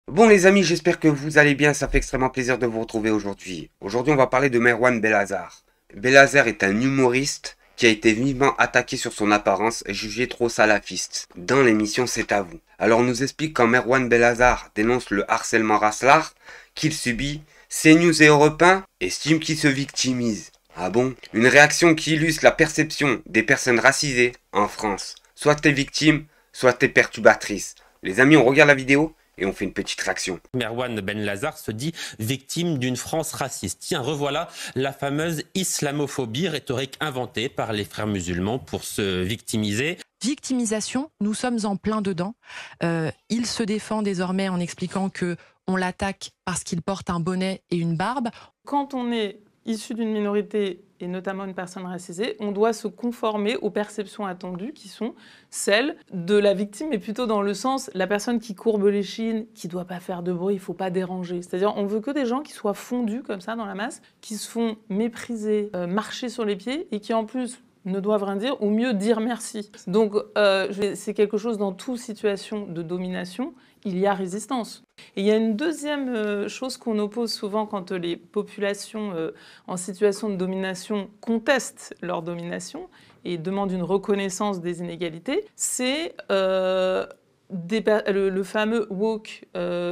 Bon les amis, j'espère que vous allez bien, ça fait extrêmement plaisir de vous retrouver aujourd'hui. Aujourd'hui on va parler de Merwan Belhazar. Belhazar est un humoriste qui a été vivement attaqué sur son apparence et jugé trop salafiste. Dans l'émission C'est à vous. Alors on nous explique quand Merwan Belhazar dénonce le harcèlement racelard qu'il subit, CNews et Europe 1 estiment qu'il se victimise. Ah bon? Une réaction qui illustre la perception des personnes racisées en France. Soit t'es victime, soit t'es perturbatrice. Les amis, on regarde la vidéo et on fait une petite réaction. Merwan Belhazar se dit victime d'une France raciste. Tiens, revoilà la fameuse islamophobie, rhétorique inventée par les frères musulmans pour se victimiser. Victimisation, nous sommes en plein dedans. Il se défend désormais en expliquant que on l'attaque parce qu'il porte un bonnet et une barbe. Quand on est issu d'une minorité, et notamment une personne racisée, on doit se conformer aux perceptions attendues qui sont celles de la victime, mais plutôt dans le sens, la personne qui courbe l'échine, qui ne doit pas faire de bruit, il ne faut pas déranger. C'est-à-dire, on veut que des gens qui soient fondus comme ça dans la masse, qui se font mépriser, marcher sur les pieds, et qui en plus ne doivent rien dire, ou mieux dire merci. Donc, c'est quelque chose dans toute situation de domination, il y a résistance. Et il y a une deuxième chose qu'on oppose souvent quand les populations en situation de domination contestent leur domination et demandent une reconnaissance des inégalités, c'est le fameux woke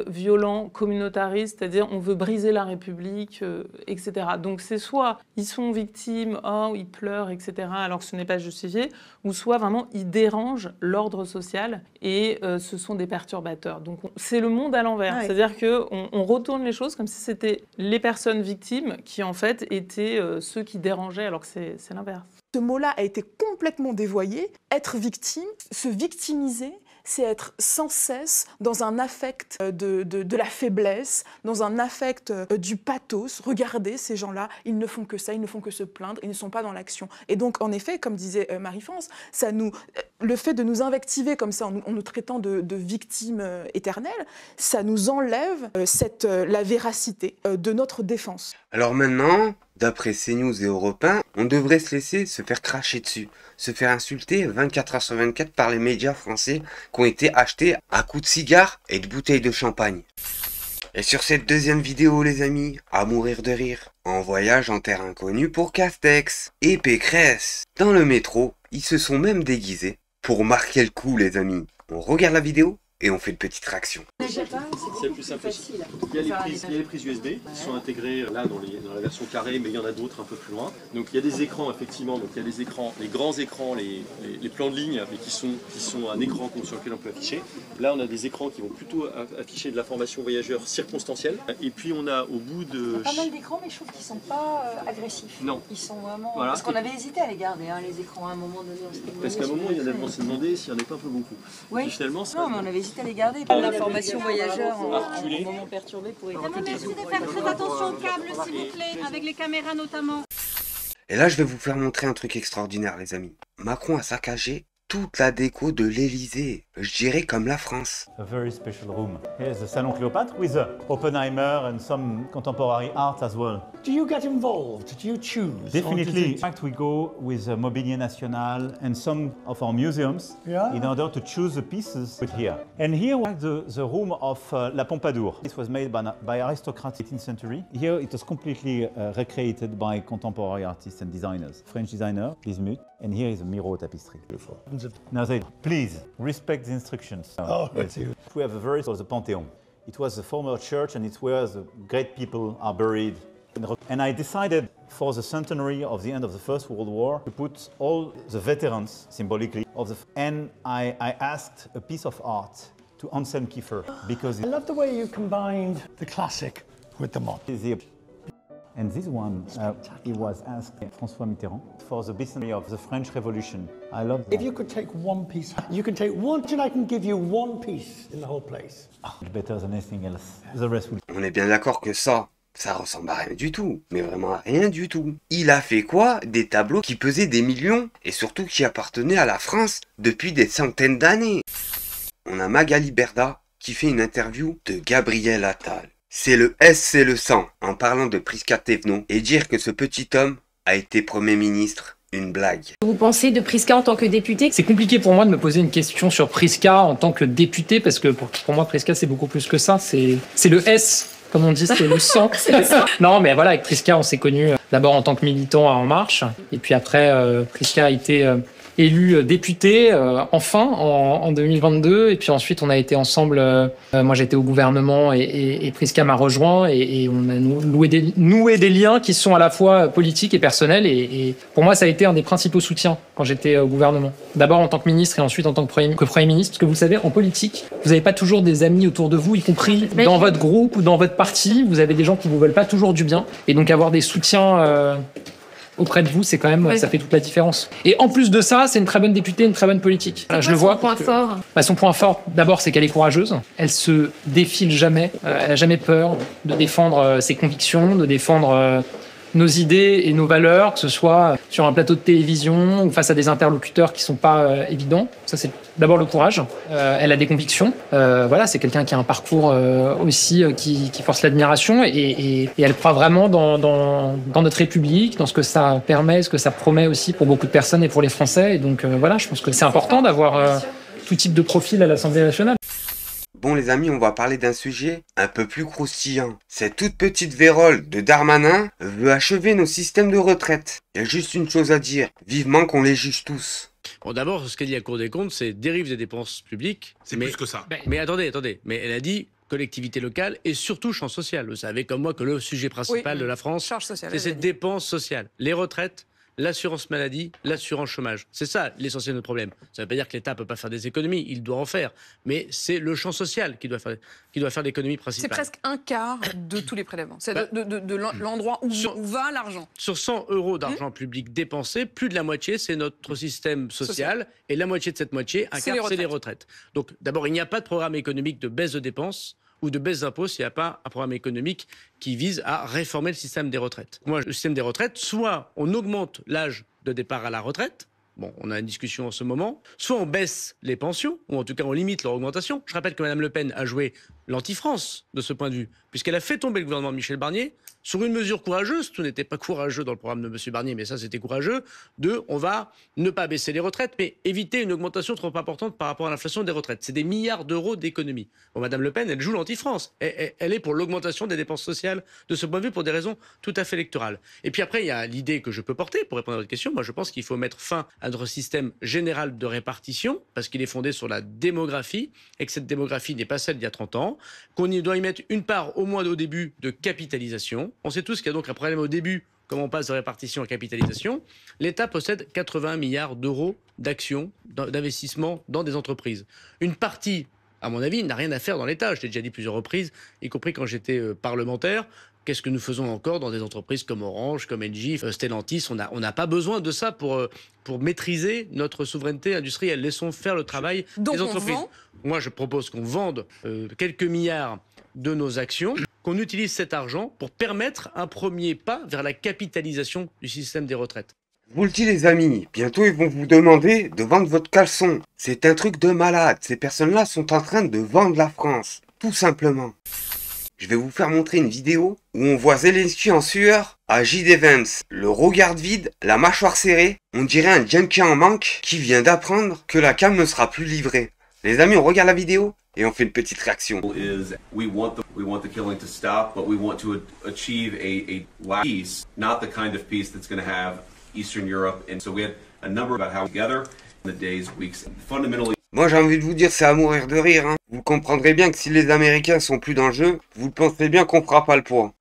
violent, communautariste, c'est-à-dire on veut briser la République, etc. Donc c'est soit ils sont victimes, oh, ils pleurent, etc., alors que ce n'est pas justifié, ou soit vraiment ils dérangent l'ordre social et ce sont des perturbateurs. Donc c'est le monde à l'envers, ouais. C'est-à-dire qu'on retourne les choses comme si c'était les personnes victimes qui en fait étaient ceux qui dérangeaient, alors que c'est l'inverse. Ce mot-là a été complètement dévoyé. Être victime, se victimiser, c'est être sans cesse dans un affect de la faiblesse, dans un affect du pathos. Regardez, ces gens-là, ils ne font que ça, ils ne font que se plaindre, ils ne sont pas dans l'action. Et donc, en effet, comme disait Marie-France, le fait de nous invectiver comme ça, en nous traitant de victimes éternelles, ça nous enlève la véracité de notre défense. Alors maintenant, d'après CNews et Europe 1, on devrait se laisser se faire cracher dessus, se faire insulter 24 h sur 24 par les médias français qui ont été achetés à coups de cigares et de bouteilles de champagne. Et sur cette deuxième vidéo les amis, à mourir de rire, en voyage en terre inconnue pour Castex et Pécresse. Dans le métro, ils se sont même déguisés pour marquer le coup les amis. On regarde la vidéo et on fait une petite réaction. C'est plus simple. Il y a les prises USB qui sont intégrées là dans la version carrée, mais il y en a d'autres un peu plus loin. Donc il y a des écrans effectivement, donc il y a des écrans, les grands écrans, les plans de ligne, mais qui sont un écran sur lequel on peut afficher. Là on a des écrans qui vont plutôt afficher de l'information voyageur circonstancielle. Et puis on a au bout de... Il y a pas mal d'écrans, mais je trouve qu'ils ne sont pas agressifs. Non. Ils sont vraiment... Voilà. Parce qu'on avait hésité à les garder, hein, les écrans à un moment donné. Parce qu'à un moment on s'est demandé s'il n'y en avait pas un peu beaucoup. Oui. Et finalement, non, mais on avait hésité à les garder. L'information voyageur en moment perturbé pour éviter. Merci de faire très attention aux câbles, s'il vous plaît, avec les caméras notamment. Et là je vais vous faire montrer un truc extraordinaire les amis. Macron a saccagé toute la déco de l'Elysée, je dirais comme la France. A very special room. Here's the Salon Cléopâtre with Oppenheimer and some contemporary art as well. Do you get involved? Do you choose? Definitely. In fact, we go with Mobilier National and some of our museums in order to choose the pieces put here. And here we have the room of La Pompadour. This was made by aristocrats in the 18th century. Here it was completely recreated by contemporary artists and designers. French designer, Bismuth. And here is a Miro tapestry. Beautiful. Now they, please, respect the instructions. Oh, we have a very the Pantheon. It was a former church and it's where the great people are buried. And I decided for the centenary of the end of the First World War to put all the veterans, symbolically, and I asked a piece of art to Anselm Kiefer because... I love the way you combined the classic with the modern. And this one, he was asked François Mitterrand for the bicentenary of the French Revolution. I love that. If you could take one piece, you can take one, and I can give you one piece in the whole place. Better than anything else. The rest will... On est bien d'accord que ça ressemble à rien du tout, mais vraiment à rien du tout. Il a fait quoi? Des tableaux qui pesaient des millions, et surtout qui appartenaient à la France depuis des centaines d'années. On a Magali Berda qui fait une interview de Gabriel Attal. C'est le S, c'est le sang, en parlant de Prisca Thévenot, et dire que ce petit homme a été Premier ministre une blague. Vous pensez de Prisca en tant que député? C'est compliqué pour moi de me poser une question sur Prisca en tant que député, parce que pour moi, Prisca, c'est beaucoup plus que ça. C'est le S, comme on dit, c'est le sang. Non, mais voilà, avec Prisca, on s'est connus d'abord en tant que militant à En Marche. Et puis après, Prisca a été élu député, enfin, en 2022. Et puis ensuite, on a été ensemble. Moi, j'étais au gouvernement et Prisca m'a rejoint. Et on a noué des liens qui sont à la fois politiques et personnels. Et pour moi, ça a été un des principaux soutiens quand j'étais au gouvernement. D'abord en tant que ministre et ensuite en tant que Premier ministre. Parce que vous savez, en politique, vous n'avez pas toujours des amis autour de vous, y compris dans votre groupe ou dans votre parti. Vous avez des gens qui ne vous veulent pas toujours du bien. Et donc avoir des soutiens auprès de vous, c'est quand même, ça fait toute la différence. Et en plus de ça, c'est une très bonne députée, une très bonne politique. Voilà, je le vois. Son point fort. Son point fort, d'abord, c'est qu'elle est courageuse. Elle se défile jamais. Elle a jamais peur de défendre ses convictions, de défendre nos idées et nos valeurs, que ce soit sur un plateau de télévision ou face à des interlocuteurs qui sont pas évidents. Ça, c'est d'abord le courage. Elle a des convictions. Voilà, c'est quelqu'un qui a un parcours aussi qui force l'admiration et elle croit vraiment dans notre République, dans ce que ça permet, ce que ça promet aussi pour beaucoup de personnes et pour les Français. Et donc voilà, je pense que c'est important d'avoir tout type de profil à l'Assemblée nationale. Bon les amis, on va parler d'un sujet un peu plus croustillant. Cette toute petite vérole de Darmanin veut achever nos systèmes de retraite. Il y a juste une chose à dire, vivement qu'on les juge tous. Bon, d'abord, ce qu'a dit la Cour des comptes, c'est dérive des dépenses publiques. C'est plus que ça. Mais attendez. Mais elle a dit collectivité locale et surtout champ social. Vous savez comme moi que le sujet principal de la France, c'est cette dépense sociale. Les retraites, l'assurance maladie, l'assurance chômage. C'est ça l'essentiel de notre problème. Ça ne veut pas dire que l'État ne peut pas faire des économies, il doit en faire. Mais c'est le champ social qui doit faire l'économie principale. C'est presque un quart de tous les prélèvements. C'est de l'endroit où va l'argent. Sur 100 € d'argent public dépensé, plus de la moitié, c'est notre système social. Et la moitié de cette moitié, un quart, c'est les retraites. Donc d'abord, il n'y a pas de programme économique de baisse de dépenses ou de baisse d'impôts s'il n'y a pas un programme économique qui vise à réformer le système des retraites. Moi, le système des retraites, soit on augmente l'âge de départ à la retraite, bon, on a une discussion en ce moment, soit on baisse les pensions, ou en tout cas on limite leur augmentation. Je rappelle que Mme Le Pen a joué l'anti-France de ce point de vue, puisqu'elle a fait tomber le gouvernement de Michel Barnier sur une mesure courageuse, tout n'était pas courageux dans le programme de M. Barnier, mais ça c'était courageux, on va ne pas baisser les retraites, mais éviter une augmentation trop importante par rapport à l'inflation des retraites. C'est des milliards d'euros d'économies. Bon, Mme Le Pen, elle joue l'anti-France. Elle est pour l'augmentation des dépenses sociales de ce point de vue pour des raisons tout à fait électorales. Et puis après, il y a l'idée que je peux porter pour répondre à votre question. Moi, je pense qu'il faut mettre fin à notre système général de répartition, parce qu'il est fondé sur la démographie, et que cette démographie n'est pas celle d'il y a 30 ans, qu'on doit y mettre une part au moins au début de capitalisation. On sait tous qu'il y a donc un problème au début, comme on passe de répartition à capitalisation. L'État possède 80 milliards d'euros d'actions, d'investissement dans des entreprises. Une partie, à mon avis, n'a rien à faire dans l'État. Je l'ai déjà dit plusieurs reprises, y compris quand j'étais parlementaire. Qu'est-ce que nous faisons encore dans des entreprises comme Orange, comme Engie, Stellantis? On n'a pas besoin de ça pour maîtriser notre souveraineté industrielle. Laissons faire le travail des entreprises. Moi, je propose qu'on vende quelques milliards de nos actions, qu'on utilise cet argent pour permettre un premier pas vers la capitalisation du système des retraites. Je vous le dis les amis, bientôt ils vont vous demander de vendre votre caleçon. C'est un truc de malade, ces personnes-là sont en train de vendre la France, tout simplement. Je vais vous faire montrer une vidéo où on voit Zelensky en sueur à JD Vance. Le regard vide, la mâchoire serrée, on dirait un junkie en manque qui vient d'apprendre que la cam ne sera plus livrée. Les amis, on regarde la vidéo et on fait une petite réaction. We want the killing to stop, but we want to achieve a peace, not the kind of peace that's going to have Eastern Europe. And so we had a number about how together in the days, weeks, fundamentally. Moi j'ai envie de vous dire, c'est à mourir de rire. Hein. Vous comprendrez bien que si les Américains sont plus dans le jeu, vous pensez bien qu'on fera pas le poids.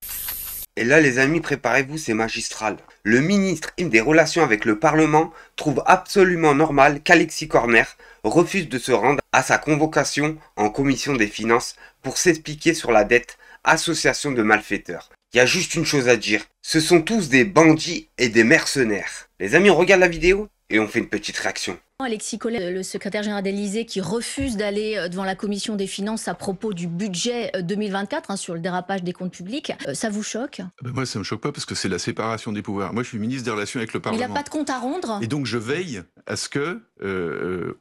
Et là les amis, préparez-vous, c'est magistral. Le ministre des Relations avec le Parlement trouve absolument normal qu'Alexis Corner refuse de se rendre à sa convocation en commission des finances pour s'expliquer sur la dette association de malfaiteurs. Il y a juste une chose à dire, ce sont tous des bandits et des mercenaires. Les amis, on regarde la vidéo et on fait une petite réaction. Alexis Collet, le secrétaire général de l'Élysée, qui refuse d'aller devant la commission des finances à propos du budget 2024 sur le dérapage des comptes publics, ça vous choque? Moi, ça me choque pas parce que c'est la séparation des pouvoirs. Moi, je suis ministre des Relations avec le Parlement. Il n'a pas de compte à rendre. Et donc, je veille à ce que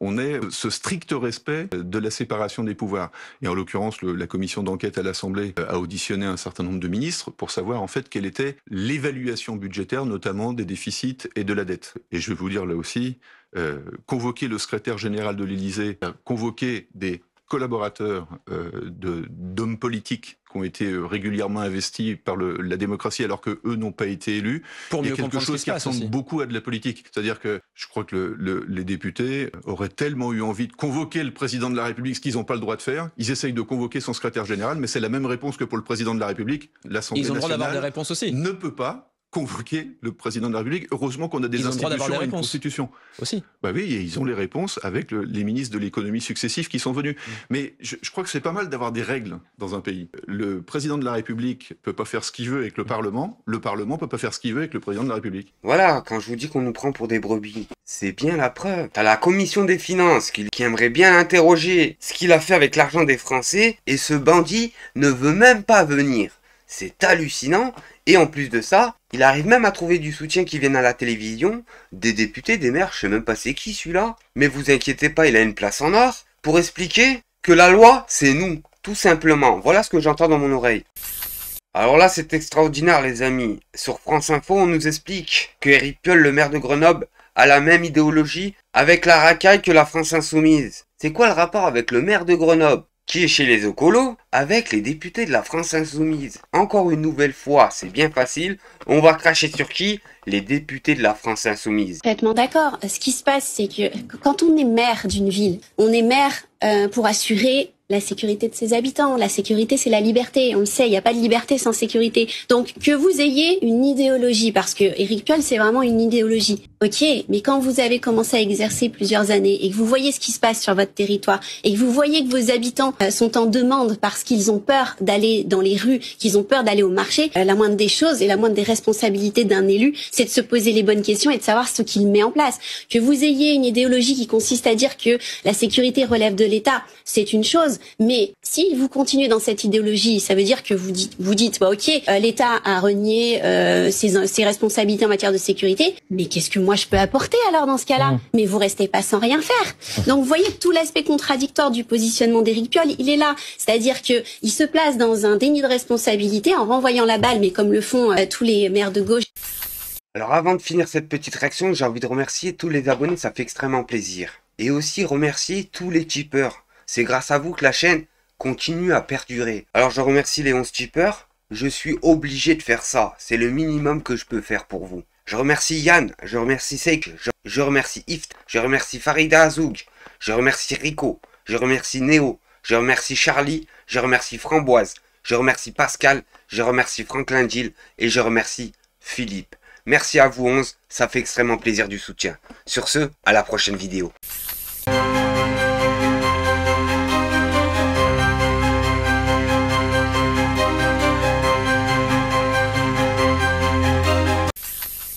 on ait ce strict respect de la séparation des pouvoirs. Et en l'occurrence, la commission d'enquête à l'Assemblée a auditionné un certain nombre de ministres pour savoir en fait quelle était l'évaluation budgétaire, notamment des déficits et de la dette. Et je vais vous dire là aussi, convoquer le secrétaire général de l'Élysée, convoquer des collaborateurs d'hommes politiques qui ont été régulièrement investis par la démocratie alors que eux n'ont pas été élus. Il y a quelque chose qui ressemble beaucoup à de la politique. C'est-à-dire que je crois que les députés auraient tellement eu envie de convoquer le président de la République, ce qu'ils n'ont pas le droit de faire. Ils essayent de convoquer son secrétaire général, mais c'est la même réponse que pour le président de la République. L'Assemblée nationale ils ont le droit d'avoir des réponses aussi. Ne peut pas convoquer le président de la République. Heureusement qu'on a des institutions et une constitution. Aussi. Bah oui, et ils ont les réponses avec les ministres de l'économie successifs qui sont venus. Mais je crois que c'est pas mal d'avoir des règles dans un pays. Le président de la République peut pas faire ce qu'il veut avec le Parlement peut pas faire ce qu'il veut avec le président de la République. Voilà, quand je vous dis qu'on nous prend pour des brebis, c'est bien la preuve. T'as la commission des finances qui aimerait bien interroger ce qu'il a fait avec l'argent des Français, et ce bandit ne veut même pas venir. C'est hallucinant. Et en plus de ça, il arrive même à trouver du soutien qui vienne à la télévision, des députés, des maires, je sais même pas c'est qui celui-là. Mais vous inquiétez pas, il a une place en or pour expliquer que la loi, c'est nous, tout simplement. Voilà ce que j'entends dans mon oreille. Alors là, c'est extraordinaire les amis. Sur France Info, on nous explique que Éric Piolle, le maire de Grenoble, a la même idéologie avec la racaille que la France Insoumise. C'est quoi le rapport avec le maire de Grenoble qui est chez les écolos, avec les députés de la France Insoumise? Encore une nouvelle fois, c'est bien facile, on va cracher sur qui? Les députés de la France Insoumise. Complètement d'accord. Ce qui se passe, c'est que quand on est maire d'une ville, on est maire pour assurer la sécurité de ses habitants. La sécurité, c'est la liberté. On le sait, il n'y a pas de liberté sans sécurité. Donc, que vous ayez une idéologie, parce que Éric Piolle, c'est vraiment une idéologie. Ok, mais quand vous avez commencé à exercer plusieurs années et que vous voyez ce qui se passe sur votre territoire et que vous voyez que vos habitants sont en demande parce qu'ils ont peur d'aller dans les rues, qu'ils ont peur d'aller au marché, la moindre des choses et la moindre des responsabilités d'un élu, c'est de se poser les bonnes questions et de savoir ce qu'il met en place. Que vous ayez une idéologie qui consiste à dire que la sécurité relève de l'État, c'est une chose. Mais si vous continuez dans cette idéologie, ça veut dire que vous dites bah ok, l'État a renié ses responsabilités en matière de sécurité, mais qu'est-ce que moi je peux apporter alors dans ce cas-là? Mais vous restez pas sans rien faire. Donc vous voyez tout l'aspect contradictoire du positionnement d'Éric Piolle, il est là. C'est-à-dire que il se place dans un déni de responsabilité en renvoyant la balle, mais comme le font tous les maires de gauche. Alors avant de finir cette petite réaction, j'ai envie de remercier tous les abonnés, ça fait extrêmement plaisir. Et aussi remercier tous les tipeurs. C'est grâce à vous que la chaîne continue à perdurer. Alors je remercie les 11 tipeurs. Je suis obligé de faire ça. C'est le minimum que je peux faire pour vous. Je remercie Yann, je remercie Seik, je remercie Ift, je remercie Farida Azoug, je remercie Rico, je remercie Néo, je remercie Charlie, je remercie Framboise, je remercie Pascal, je remercie Franklin Gill et je remercie Philippe. Merci à vous 11, ça fait extrêmement plaisir du soutien. Sur ce, à la prochaine vidéo.